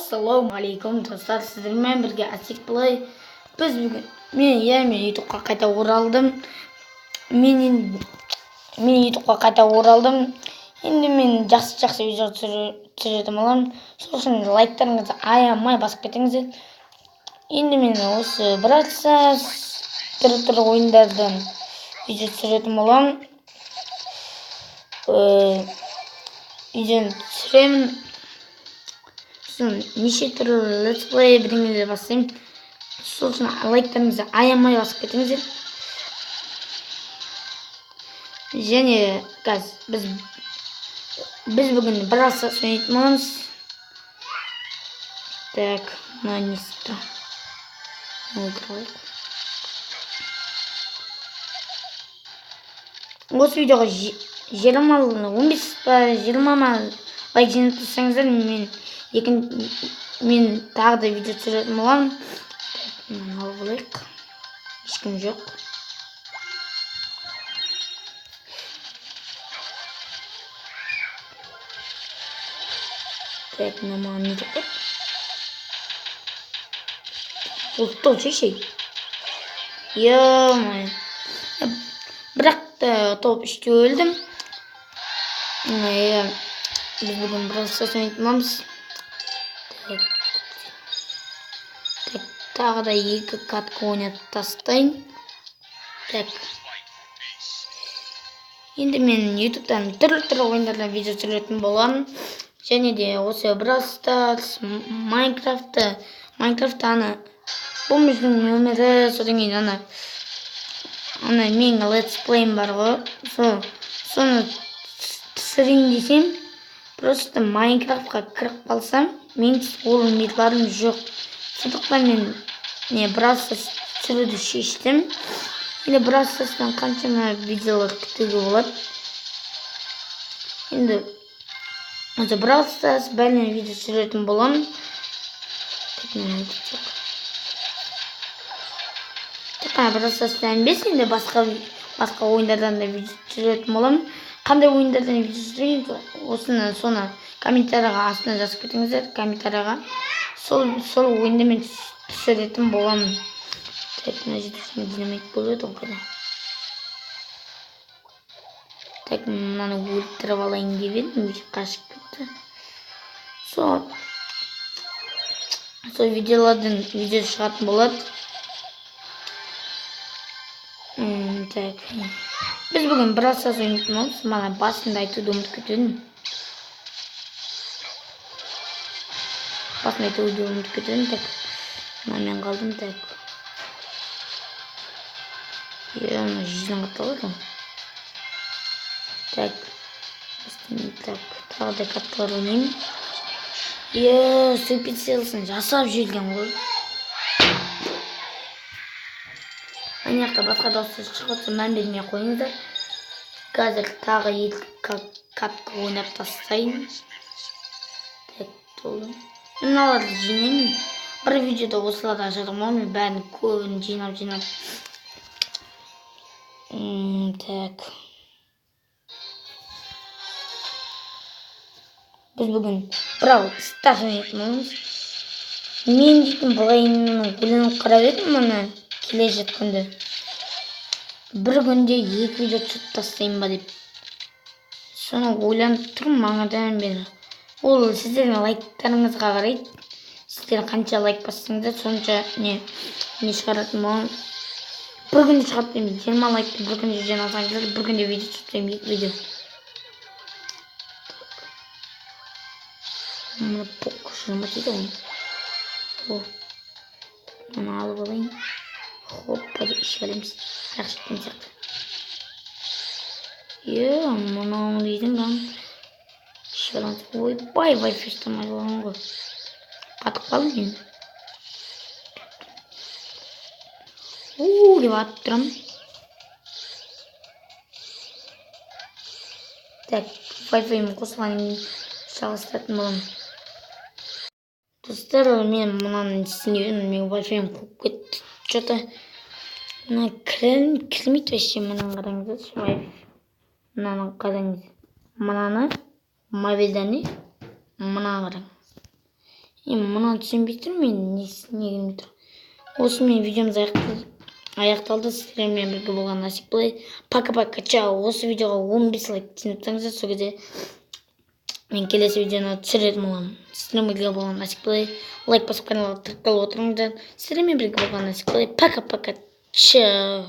Assalomu alaykum do'stlar, sizlarмен birga Asik Play. Biz bugun men YouTube'ga qayta o'raldim. Men YouTube'ga qayta o'raldim. Endi men yaxshi video tushirdim olam. So'shin like'laringizni ayamay bosib ketingizlar. Endi men o'sha birorta tur o'yinlardan video tushirdim olam. Video tushirdim. Неше түрлі летсплей бірдеңелер бастаймын. Сол үшін лайктарыңызды аямай басып кетіңіздер. Және қазір біз бүгін біраз ойнайтынбыз. Так, мына несі осы видеоға 15-20 лайк жинап тұрсаңыздар, мен тағы да видео түсіретін боламын. Мынау болайық. Ешкім жоқ. Так, маған не деп қойды? Ол топ шешей. Е-май. Бірақ топ 3-те өлдім. Біз бүгін біраз ойнайтынбыз. Так, тағы да 2 катка ойнатып тастайын. Так. Енді мен YouTube'дан түрлі ойындардан видео түсіретін боламын. Және де осы Brawl Stars, Minecraft аны бұл біздің нөмірі, содан кейін ана менің летсплейім бар ғой. Соны түсірейін десем, просто Майнкрафтқа кіріп қалсам, мен ол үмітлерім жоқ. Сондықтан мен Brawl Stars түсіруді шештім. Енді Brawl Stars'тан қаншама видеолар күтуге болады. Енді осы Brawl Stars бәрінен видео түсіретін боламын. Тек қана Brawl Stars'тан емес, енді басқа ойындардан да видео түсіретін боламын. Қандай ойындардан видео түсірейін, соны комментарияға астына жазып кетіңіздер. Комментарияға сол ойында мен түсіретін боламын. Так, мына жерде динамит болып еді ғой. Так, мынаны өлтіріп алайын деп едім, қашып кетті. Сол видеолардан видео шығатын болады. Так, біз бүгін Brawl Stars ойнайтынбыз. Мана басында айтуды ұмытып кетедім. Так, мынамен қалдым. Так. Мына жизнен қаталады. Так, тағы да капталар ойнаймын. Суперселсін жасап жүрген ғой. Ана жақта басқа дауыстар шығып жатса, мән бермей қойыңыздар. Қазір тағы 2 катка ойнап тастайын. Так, толы. Мыналарды жинаймын. Бір видеода осыларды ашадым, мен бәрін көбін жинап. Так. Біз бүгін Brawl Stars ойнайтынбыз. Мен дейтін бұлайының өлеңін қарап едім, мұны келе жатқанды. Бір күнде 2 видео түсіріп тастайын ба деп. Соны ойланып тұрмын маңадан бері. Ол сіздердің лайктарыңызға қарайды. Сіздер қанша лайк бассаңыздар, сонша не шығаратын боламын. Бір күнде шығарып 20 лайкты бір күнде жинасаңыздар, бір күнде видео түсірсем 2 видео. Мұны поқ жырмат еді ғой. Мұны алып алайын. Хоппа деп ішіп әлеміз. Рақшеттен сияқты. Мұны дейдің ғам. Ішіп аламыз. Ойбай, вайфестамай болған ғой. Қатып қалым мен. Деп атып тұрам. Так, вайфайым қосылғанын жалғастыратын болам. Достар, мен мұнаны түсінемін, мен вайфайым қоп кетті. Что-то мына кірмейді вообще. Мынаны қараңыз. Мынаны қараңыз. Мынаны мобильданы мына қараңыз. Мына түсінбей тұрмын мен негін тұр. Осымен видеомыз аяқталды. Сіздермен бірге болған Насип Плей. Пока-пока, чао. Осы видеоға 15 лайк тыңдаңыздар, сол кезде мен келесі видеоны түсіретін боламын. Сіздермен бірге болған Насип Плей. Лайк басып каналға тіркеліп отырыңыздар. Сіздермен бірге болған Насип Плей. Пока-пока, чао.